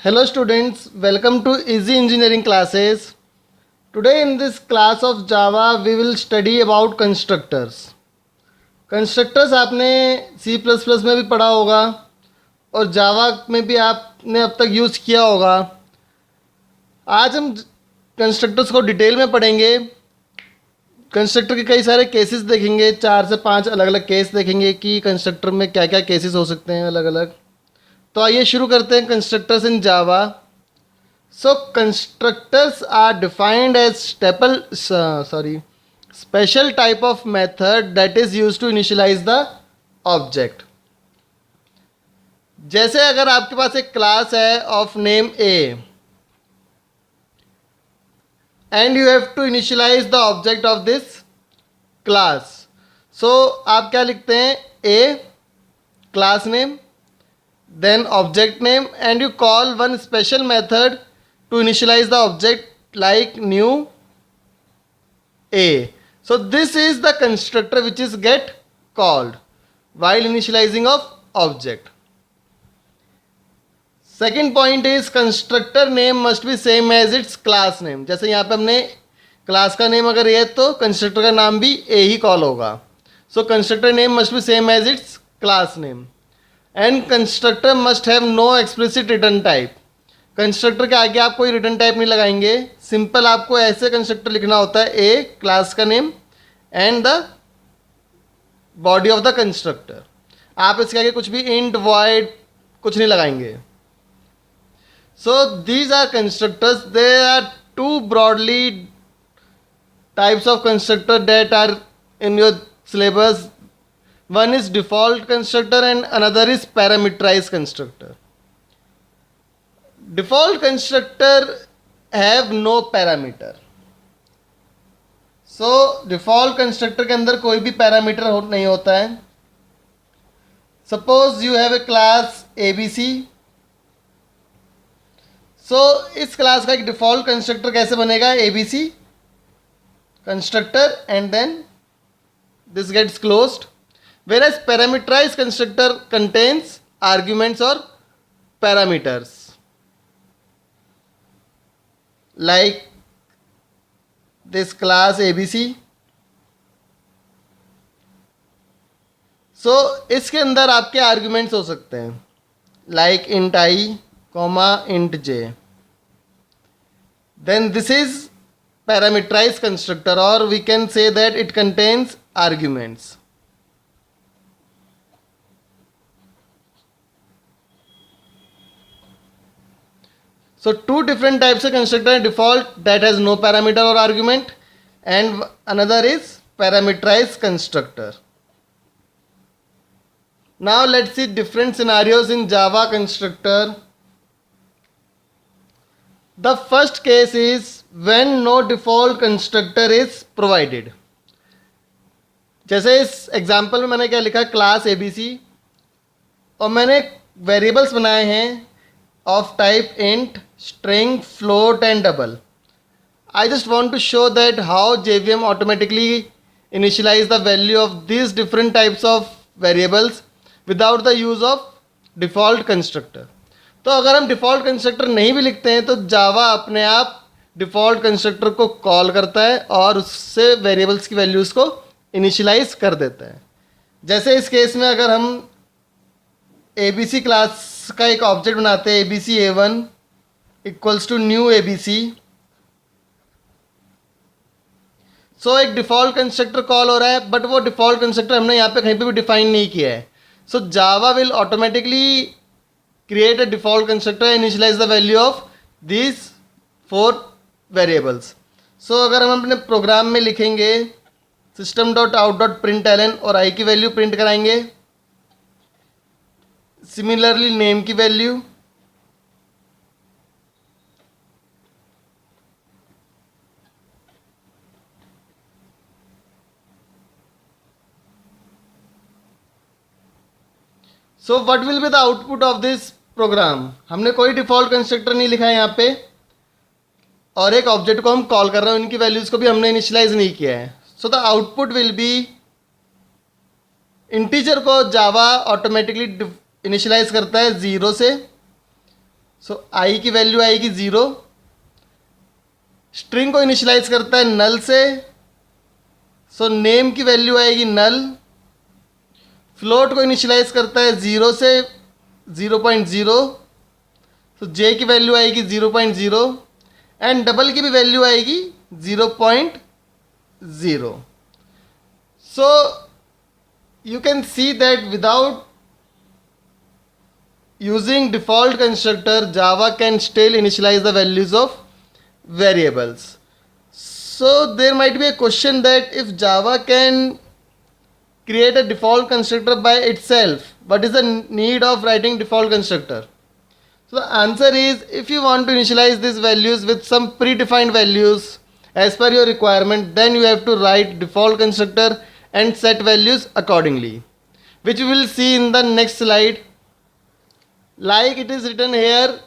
Hello students, welcome to Easy Engineering classes. Today in this class of Java we will study about constructors. Constructors आपने C++ में भी पढ़ा होगा और Java में भी आपने अब तक यूज़ किया होगा. आज हम कंस्ट्रक्टर्स को डिटेल में पढ़ेंगे. कंस्ट्रक्टर के कई सारे केसेस देखेंगे, 4 से 5 अलग अलग केस देखेंगे कि कंस्ट्रक्टर में क्या क्या केसेस हो सकते हैं अलग अलग. तो आइए शुरू करते हैं constructors in Java. So constructors are defined as special type of method that is used to initialize the object. जैसे अगर आपके पास एक क्लास है of name A and you have to initialize the object of this class. So आप क्या लिखते हैं? A class name, then object name, and you call one special method to initialize the object like new A. So this is the constructor which is get called while initializing of object. Second point is constructor name must be same as its class name. जैसे यहाँ पे हमने class का name अगर ये है तो constructor का नाम भी A ही कॉल होगा. So constructor name must be same as its class name. And constructor must have no explicit return type. Constructor के आगे आप कोई रिटर्न टाइप नहीं लगाएंगे. सिंपल आपको ऐसे कंस्ट्रक्टर लिखना होता है, ए क्लास का name and the body of the constructor. आप इसके आगे कुछ भी इंट वॉइड कुछ नहीं लगाएंगे. So these are constructors. There are two broadly types of constructor that are in your syllabus. One is default constructor and another is parameterized constructor. Default constructor have no parameter. So default constructor के अंदर कोई भी parameter नहीं होता है. Suppose you have a class ABC. So इस class का एक डिफॉल्ट कंस्ट्रक्टर कैसे बनेगा? ABC constructor and then this gets closed. Whereas parameterized constructor contains arguments or parameters like this class ABC. So इसके अंदर आपके arguments हो सकते हैं like int I, int j. Then this is parameterized constructor, or we can say that it contains arguments. So two different types of constructor: default that has no parameter or argument, and another is parameterized constructor. Now let's see different scenarios in Java constructor. The first case is when no default constructor is provided. जैसे इस example में मैंने क्या लिखा, class ABC, और मैंने variables बनाए हैं of type int, string, float and double. I just want to show that how JVM automatically initialize the value of these different types of variables without the use of default constructor. तो अगर हम default constructor नहीं भी लिखते हैं तो Java अपने आप default constructor को कॉल करता है और उससे variables की values को initialize कर देता है. जैसे इस केस में अगर हम ABC क्लास का एक ऑब्जेक्ट बनाते हैं ABC A1 equals to new ABC. So एक डिफॉल्ट कंस्ट्रक्टर कॉल हो रहा है, बट वो डिफॉल्ट कंस्ट्रक्टर हमने यहाँ पे कहीं पे भी डिफाइन नहीं किया है. So Java will automatically create a default constructor and initialize the value of these 4 variables. So अगर हम अपने प्रोग्राम में लिखेंगे system.out.println और आई की वैल्यू प्रिंट कराएंगे, सिमिलरली नेम की value, so what will be the output of this program. हमने कोई डिफॉल्ट कंस्ट्रक्टर नहीं लिखा है यहाँ पे और एक ऑब्जेक्ट को हम कॉल कर रहे हैं, उनकी वैल्यूज को भी हमने इनिशियलाइज नहीं किया है. So the output will be integer को जावा ऑटोमेटिकली इनिशियलाइज करता है 0 से. सो आई की वैल्यू आएगी 0। स्ट्रिंग को इनिशियलाइज करता है नल से, सो नेम की वैल्यू आएगी नल। फ्लोट को इनिशियलाइज करता है 0 से 0.0, तो जे की वैल्यू आएगी 0.0 एंड डबल की भी वैल्यू आएगी 0.0। सो you can see that without using default constructor, Java can still initialize the values of variables. So there might be a question that if Java can create a default constructor by itself, what is the need of writing default constructor? So the answer is, if you want to initialize these values with some predefined values as per your requirement, then you have to write default constructor and set values accordingly, which we will see in the next slide. Like it is written here,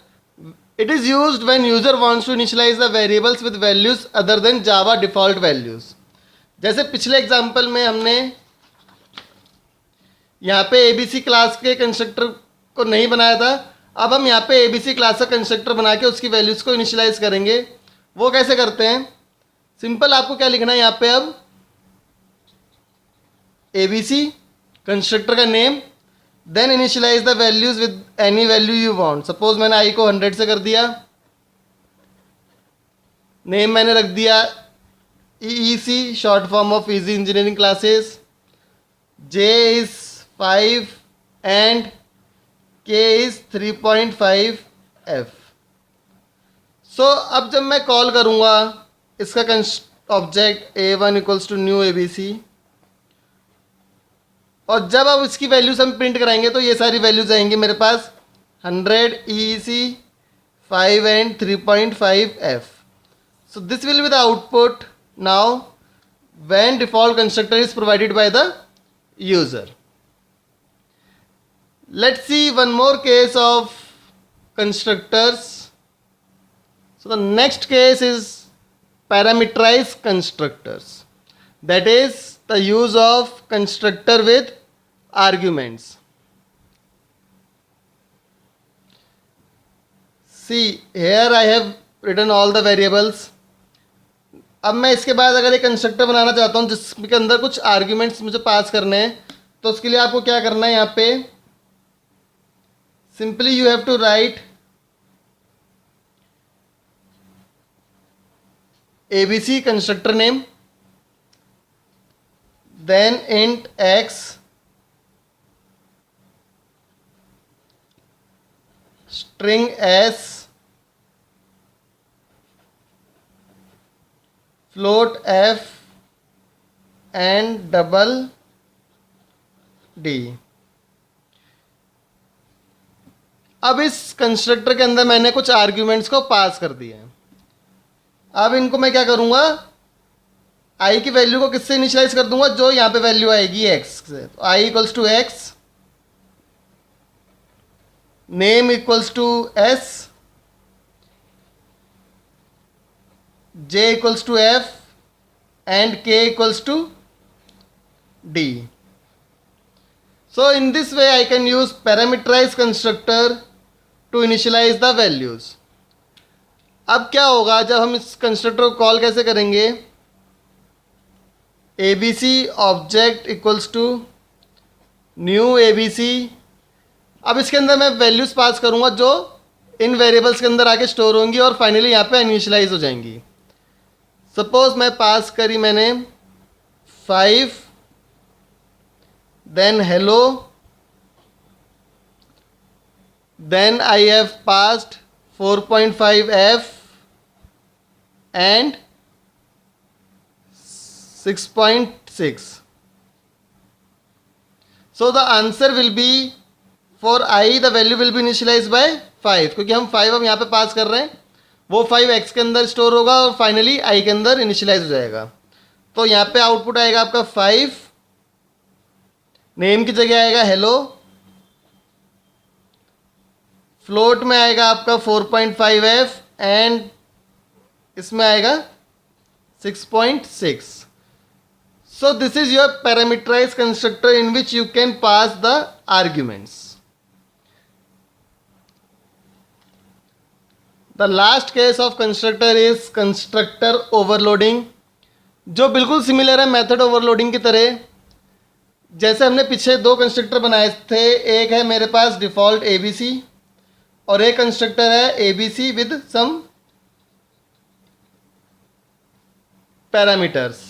it is used when user wants to initialize the variables with values other than Java default values. जैसे पिछले example में हमने यहाँ पे ABC class के constructor को नहीं बनाया था, अब हम यहाँ पे ABC क्लास का कंस्ट्रक्टर बना के उसकी वैल्यूज़ को इनिशियलाइज करेंगे। वो कैसे करते हैं? सिंपल, आपको क्या लिखना है यहाँ पे, अब ABC कंस्ट्रक्टर का name, then initialize the values with any value you want. Suppose मैंने आई को 100 से कर दिया, नेम मैंने रख दिया EEC, short form of easy engineering classes, J is 5 and K is 3.5 F। So अब जब मैं कॉल करूँगा इसका object A1 equals to new ABC, और जब अब इसकी वैल्यूज हम प्रिंट कराएंगे तो ये सारी वैल्यूज आएंगी मेरे पास 100 EEC 5 and 3.5 F। So this will be the output now when default constructor is provided by the user. Let's see one more case of constructors. So the next case is parameterized constructors, that is the use of constructor with arguments. See here I have written all the variables. अब मैं इसके बाद अगर एक constructor बनाना चाहता हूँ जिसके अंदर कुछ आर्ग्यूमेंट्स मुझे पास करने हैं, तो उसके लिए आपको क्या करना है, यहाँ पे simply you have to write ABC constructor name, then int x, string s, float f and double d। अब इस कंस्ट्रक्टर के अंदर मैंने कुछ आर्ग्यूमेंट्स को पास कर दिए हैं। अब इनको मैं क्या करूंगा, आई की वैल्यू को किससे इनिशियलाइज कर दूंगा, जो यहां पे वैल्यू आएगी एक्स से। तो I equals to X, name equals to S, J equals to F and K equals to D. So in this way I can use parameterize constructor to initialize the values. अब क्या होगा जब हम इस constructor को call कैसे करेंगे, ABC object equals to new ABC। अब इसके अंदर मैं वैल्यूज पास करूंगा जो इन वेरिएबल्स के अंदर आके स्टोर होंगी और फाइनली यहाँ पे इनिशियलाइज हो जाएंगी। सपोज मैं पास करी मैंने 5, then hello, then I have passed 4.5 F and 6.6. So the answer will be for I, the value will be initialized by 5, क्योंकि हम 5 अब यहाँ पे पास कर रहे हैं, वो 5 x के अंदर स्टोर होगा और फाइनली I के अंदर इनिशियलाइज हो जाएगा। तो यहाँ पे आउटपुट आएगा आपका 5, नेम की जगह आएगा हेलो, फ्लोट में आएगा आपका 4.5 F एंड इसमें आएगा 6.6। So this is your parameterized constructor in which you can pass the arguments. The last case of constructor is constructor overloading, जो बिल्कुल सिमिलर है मेथड ओवरलोडिंग की तरह। जैसे हमने पीछे दो कंस्ट्रक्टर बनाए थे, एक है मेरे पास डिफ़ॉल्ट ए बी सी और एक कंस्ट्रक्टर है A B C with some parameters.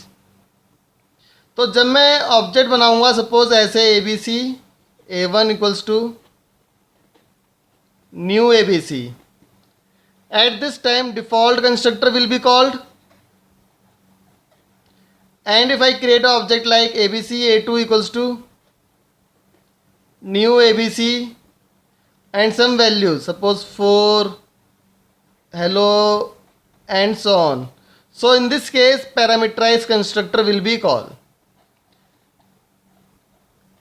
तो जब मैं ऑब्जेक्ट बनाऊंगा सपोज ऐसे A B C A one equals to new A B C, at this time default constructor will be called, and if I create an object like abc a2 equals to new abc and some values, suppose 4 hello and so on, so in this case parameterized constructor will be called.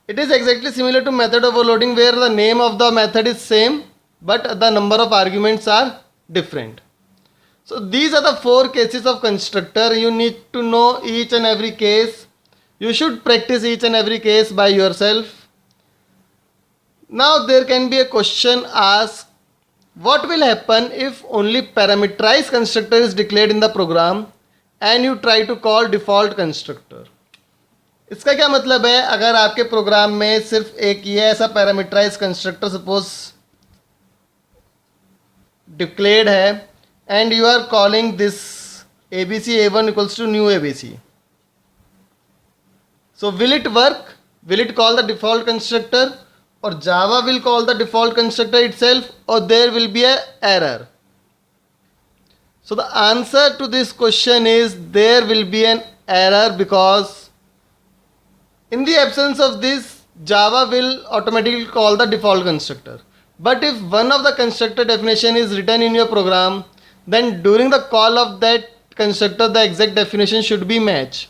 It is exactly similar to method overloading where the name of the method is same but the number of arguments are different. So these are the four cases of constructor. You need to know each and every case. You should practice each and every case by yourself. Now there can be a question asked, what will happen if only parameterized constructor is declared in the program and you try to call default constructor? इसका क्या मतलब है, अगर आपके programme में सिर्फ एक ये ऐसा पैरामीटराइज कंस्ट्रक्टर सपोज डिक्लेयर्ड है and you are calling this abc a1 equals to new abc, so will it work? Will it call the default constructor or java will call the default constructor itself, or there will be a error? So the answer to this question is there will be an error, because in the absence of this java will automatically call the default constructor. But if one of the constructor definition is written in your program, then during the call of that constructor the exact definition should be match,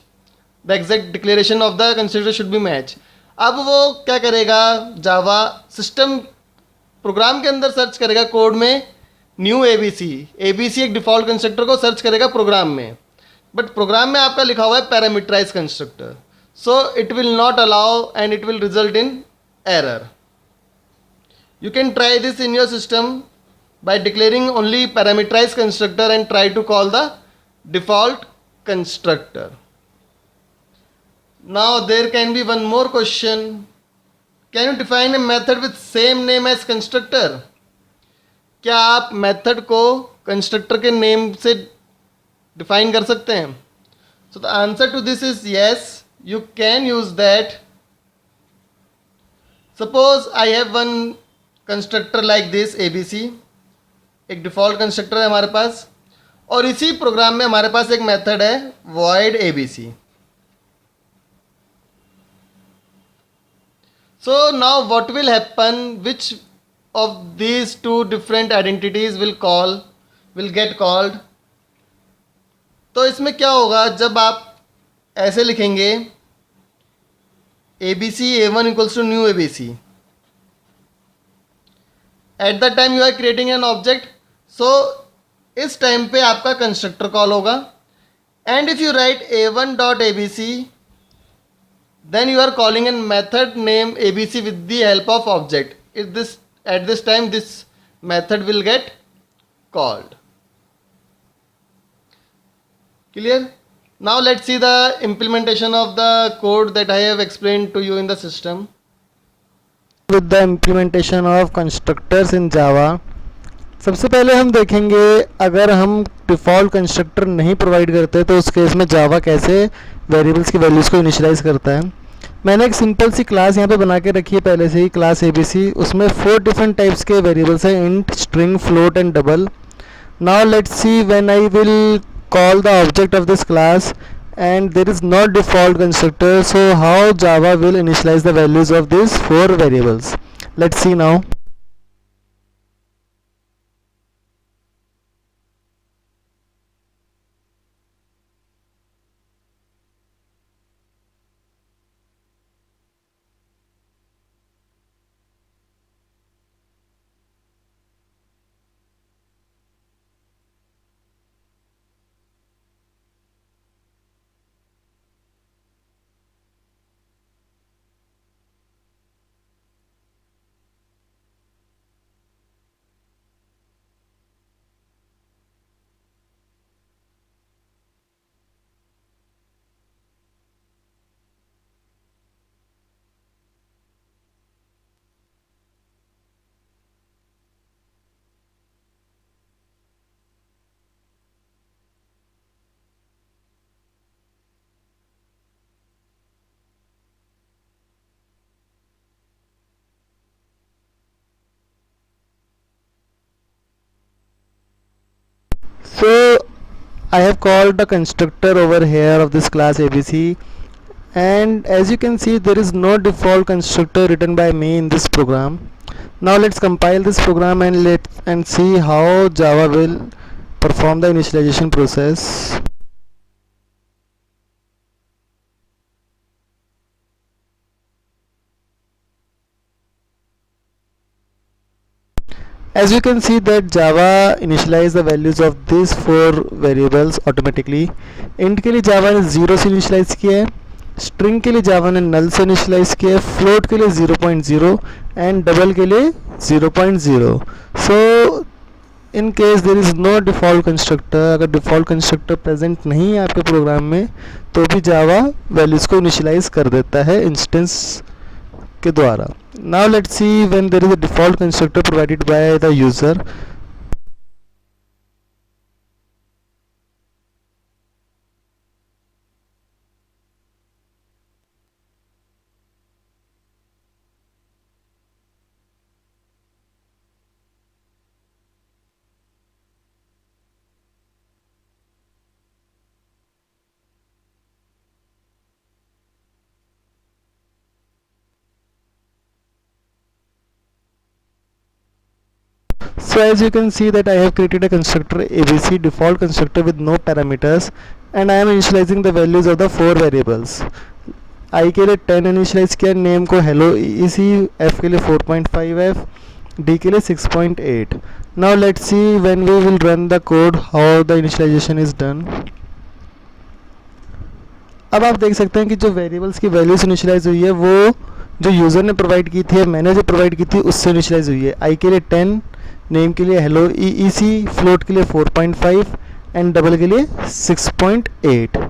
the exact declaration of the constructor should be match. अब वो क्या करेगा, जावा system program के अंदर search करेगा code में new ABC, ABC एक default constructor को सर्च करेगा प्रोग्राम में, बट प्रोग्राम में आपका लिखा हुआ है parameterized constructor, so it will not allow and it will result in error. You can try this in your system by declaring only parameterized constructor and try to call the default constructor. Now there can be one more question. Can you define a method with same name as constructor? क्या आप method को constructor के name से define कर सकते हैं? So the answer to this is yes, you can use that. Suppose I have one constructor like this abc, एक default constructor है हमारे पास, और इसी प्रोग्राम में हमारे पास एक मेथड है void abc. So now what will happen, which of these two different identities will get called? तो इसमें क्या होगा, जब आप ऐसे लिखेंगे abc a1 equals to new abc, at the time you are creating an object, so इस time पे आपका कंस्ट्रक्टर कॉल होगा, and if you write a1 dot abc then you are calling a method name abc with the help of object. If this at this time this method will get called. Clear? Now let's see the implementation of the code that I have explained to you in the system. With the implementation of constructors in Java, सबसे पहले हम देखेंगे अगर हम default constructor नहीं provide करते तो उस केस में जावा कैसे वेरिएबल्स की वैल्यूज़ को इनिशियलाइज करता है. मैंने एक सिंपल सी क्लास यहाँ पे बना के रखी है पहले से ही, क्लास एबीसी. उसमें 4 डिफरेंट टाइप्स के वेरिएबल्स हैं, int, string, float and double. Now let's see when I will call the object of this class and there is not default constructor, so how Java will initialize the values of these 4 variables. Let's see now. I have called the constructor over here of this class ABC, and as you can see there is no default constructor written by me in this program. Now let's compile this program and see how Java will perform the initialization process. As you can see that Java initialize the values of these four variables automatically. Int के लिए Java ने 0 से initialize किया है, string के लिए Java ने null से initialize किया है, float के लिए 0.0 and double के लिए 0.0. So in case there is no default constructor, अगर default constructor present नहीं है आपके प्रोग्राम में तो भी Java values को initialize कर देता है instance के द्वारा. Now let's see when there is a default constructor provided by the user. So as you can see that I have created a constructor ABC default constructor with no parameters, and I am initializing the values of the four variables. I के लिए 10 initialize किया, name को hello EC, F के लिए 4.5F, D के लिए 6.8. Now let's see when we will run the code how the initialization is done. अब आप देख सकते हैं कि जो वेरिएबल्स की वैल्यूज इनिशियलाइज हुई है वो जो यूज़र ने प्रोवाइड की थी, मैंने जो प्रोवाइड की थी उससे इनिशियलाइज हुई है. आई के लिए 10, नेम के लिए हेलो EEC, फ्लोट के लिए 4.5 एंड डबल के लिए 6.8.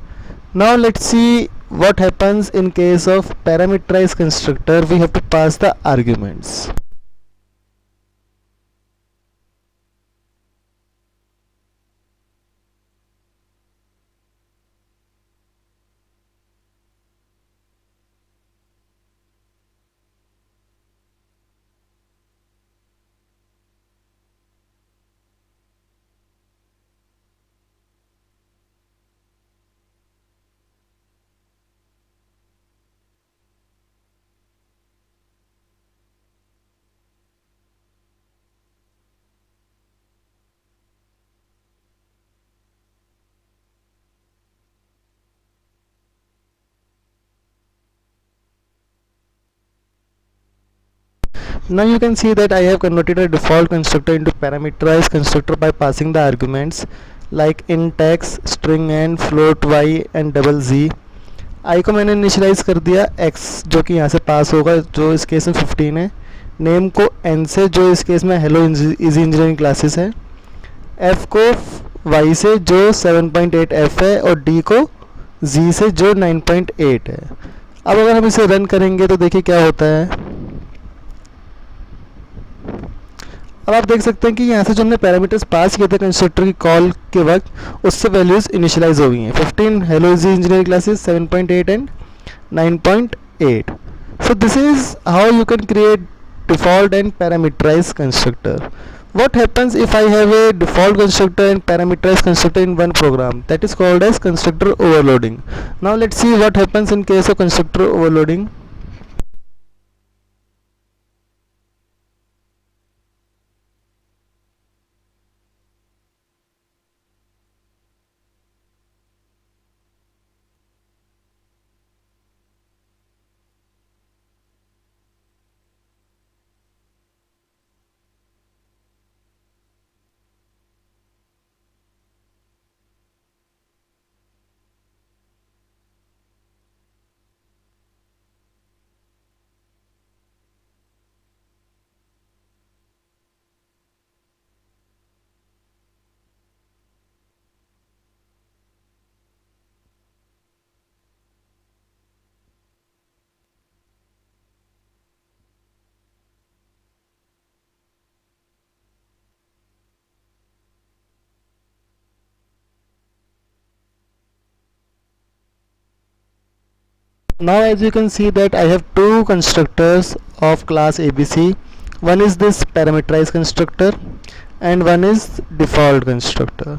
Now let's see what happens in case of parameterized constructor. We have to pass the arguments. Now you can see that I have converted a default constructor into parameterized constructor by passing the arguments like int x, string n, float y and double z. I को मैंने initialise कर दिया x जो कि यहाँ से पास होगा जो इस केस में 15 है, नेम को n से जो इस केस में हेलो इजी इंजीनियरिंग क्लासेस है, f को y से जो 7.8 f है और d को z से जो 9.8 है. अब अगर हम इसे रन करेंगे तो देखिए क्या होता है. अब आप देख सकते हैं कि यहाँ से जो हमने पैरामीटर्स पास किए थे कंस्ट्रक्टर की कॉल के वक्त उससे वैल्यूज इनिशियलाइज हो गई हैं. 15 hello easy engineering classes, 7.8 and 9.8. So this is how you can create default and parameterized constructor. What happens if I have a default constructor and parameterized constructor in one program? That is called as constructor overloading. Now let's see what happens in case of constructor overloading. Now as you can see that I have two constructors of class ABC. One is this parameterized constructor and one is default constructor.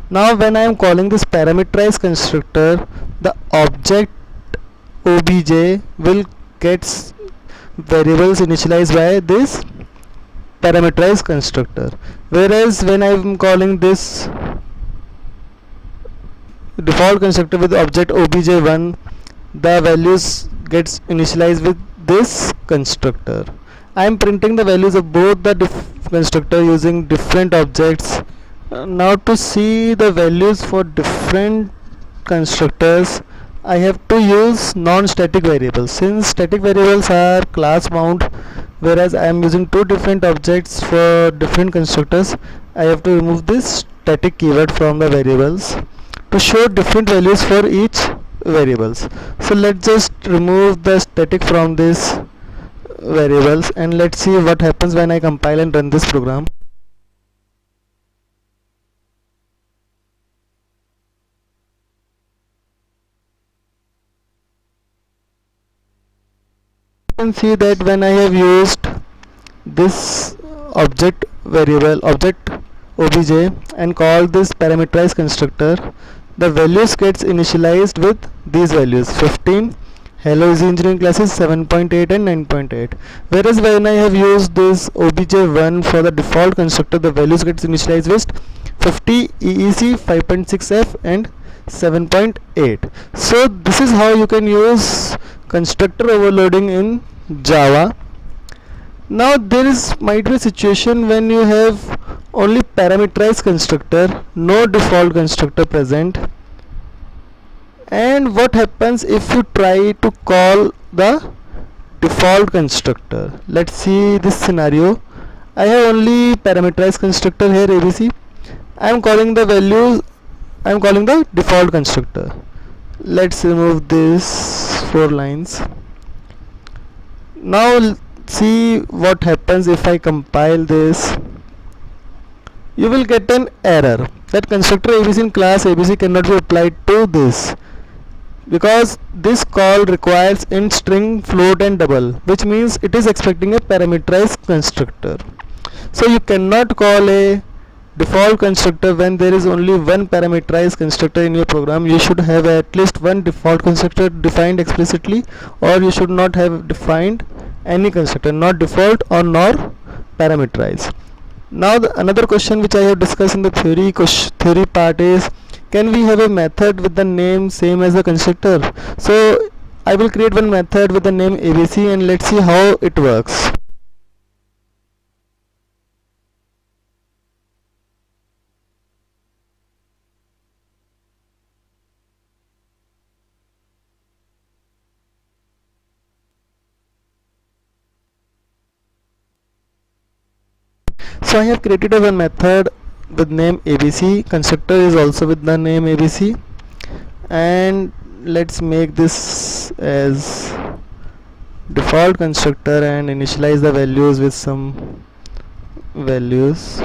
Now when I am calling this parameterized constructor, the object obj will gets variables initialized by this parameterized constructor, whereas when I am calling this default constructor with object obj1, the values gets initialized with this constructor. I am printing the values of both the constructor using different objects. Now to see the values for different constructors, I have to use non-static variables. Since static variables are class bound, whereas I am using two different objects for different constructors, I have to remove this static keyword from the variables to show different values for each variables. So let's just remove the static from this variables and let's see what happens when I compile and run this program. You can see that when I have used this object variable object obj and call this parameterized constructor, the values gets initialized with these values 15, hello easy engineering classes 7.8 and 9.8, whereas when I have used this obj1 for the default constructor, the values gets initialized with 50, EEC 5.6f and 7.8. So this is how you can use constructor overloading in Java. Now there is might be a situation when you have only parameterized constructor, no default constructor present, and what happens if you try to call the default constructor. Let's see this scenario. I have only parameterized constructor here abc. I am calling the values, I am calling the default constructor. Let's remove this 4 lines. Now see what happens if I compile this. You will get an error that constructor abc in class abc cannot be applied to this, because this call requires int, string, float and double, which means it is expecting a parameterized constructor. So you cannot call a default constructor when there is only one parameterized constructor in your program. You should have at least one default constructor defined explicitly, or you should not have defined any constructor, not default or nor parameterized. Now another question which I have discussed in the theory part is, can we have a method with the name same as the constructor? So I will create one method with the name abc and let's see how it works. So I have created a one method with name abc, constructor is also with the name abc, and let's make this as default constructor and initialize the values with some values.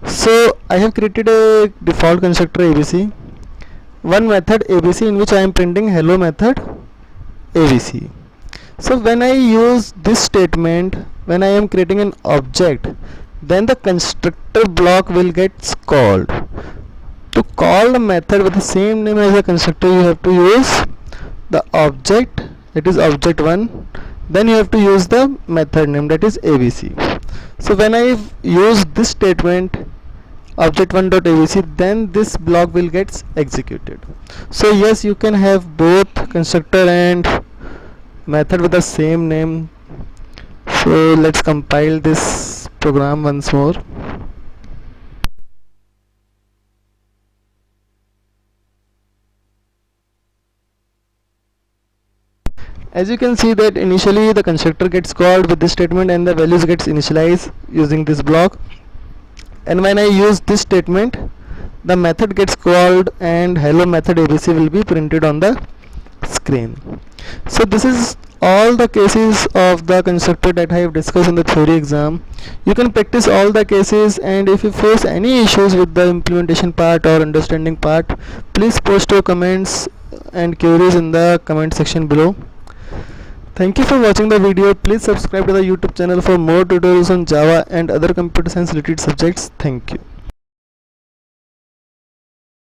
So I have created a default constructor abc, one method abc in which I am printing hello method abc. So when I use this statement, when I am creating an object, then the constructor block will get called. To call a method with the same name as a constructor, you have to use the object, that is object1, then you have to use the method name, that is abc. So when I use this statement object1.abc, then this block will get executed. So yes, you can have both constructor and method with the same name. So let's compile this program once more. As you can see that initially the constructor gets called with this statement and the values gets initialized using this block, and when I use this statement, the method gets called and hello method abc will be printed on the screen. So this is all the cases of the constructor that I have discussed in the theory exam. You can practice all the cases, and if you face any issues with the implementation part or understanding part, please post your comments and queries in the comment section below. Thank you for watching the video. Please subscribe to the YouTube channel for more tutorials on Java and other computer science related subjects. Thank you.